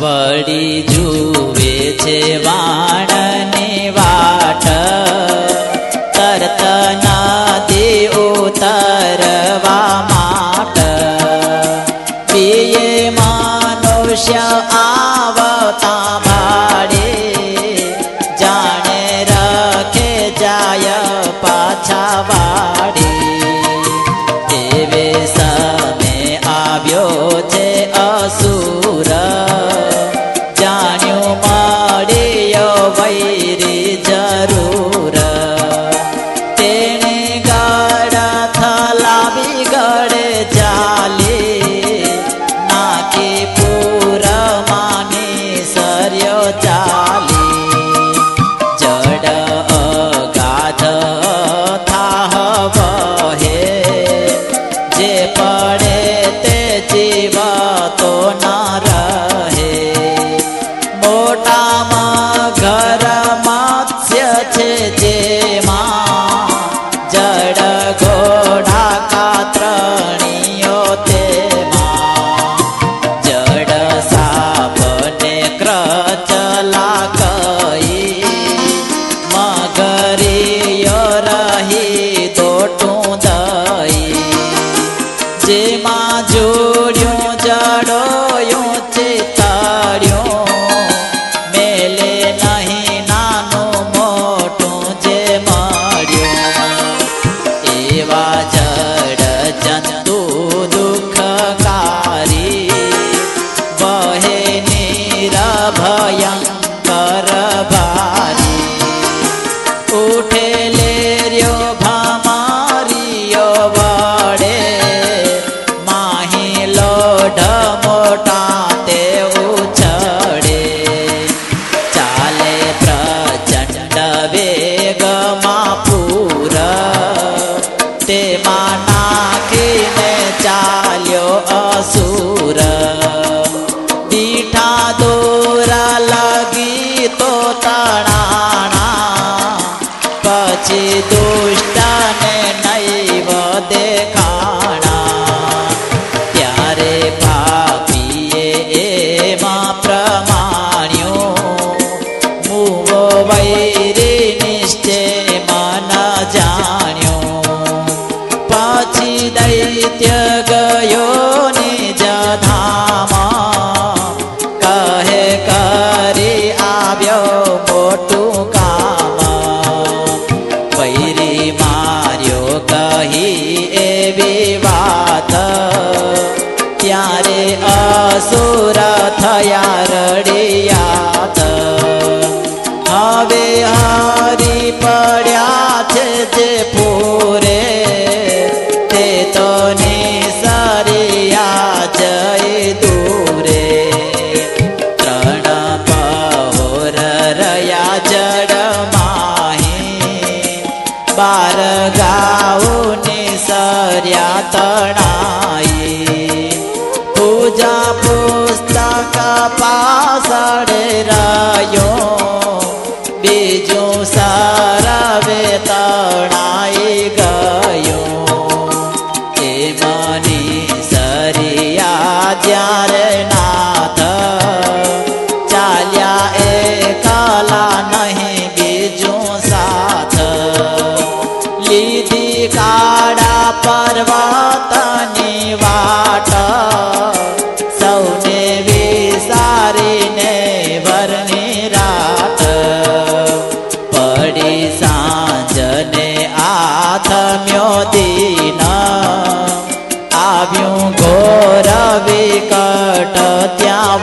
વળી જુએ છે વાણની વાટ, તરત નદી ઉતરવા માટ. બીએ મનુષ્ય આવતા ભાડે, જાણે રખે જાય પાછા વાડે. એવે સમે આવ્યો છે અસુર, જાણ્યું મળ્યો વૈરી જરૂર. તેણે ગળ થલાવી ગળે ચાલી, નાખી પૂરમાની સર્યો ચાલી. જડ અગાધ થાહ વહે, જે પડે તે જીવતો ન રહે. મોટામાં ઘર મત્સ્ય છે જેમાં, જડ ઘોડા કાતરણીઓ તેમાં. જડ સાપને ક્રચલા કઈ, મગરીયો રહી દોટું દઈ. જેમાં જોડ્યું જડોયું ચિતડ્યું, મેલે નહીં નાનું મોટું જે મળ્યું. એવા જડ જંતુ દુઃખકારી, વહે નિરભયંકર ભારી. ઉઠે લેર્યો ભમારીયો વડે, માહી લોઢ મોટા તે ઉછળે. ચાલે પ્રચંડ વેગમાં પૂર, તેમાં નાખીને ચાલ્યો અસુર. દીઠા દોરા લગી તો તણાણા, પછી દુષ્ટને નૈવ દેખાણા. ત્યારે પાપીએ એમાં પ્રમાણ્યું, મુવો વૈરી નિશ્ચય મન જાણ્યું. પછી દૈત્ય ગયો નિજ ધામ, કહે કરી આવ્યો મોટું કામ. વૈરી માર્યો કહી એવી વાત, ત્યારે અસુર થયા રડિયાત. હવે હરી પડ્યા છે જે પૂરે, તે તો નિસર્યા જઈ દૂરે. ત્રણ પહોર રહ્યા જડ માહી, 12 ગાઉ નિસર્યા તણાઈ. પૂજા પુસ્તક પાછળ રહ્યો, બીજું સરવે તણાઈ ગયું. એ મની સરિયા જ્યારે નાથ, ચાલ્યા એકલા નહીં બીજું સાથ. લીધી કાળા પર્વતની વાટ, સૌને વિસારીને વરની રાત. પડી સાંજને આથમ્યો દિન, આવ્યું ઘોર વિકટ ત્યાં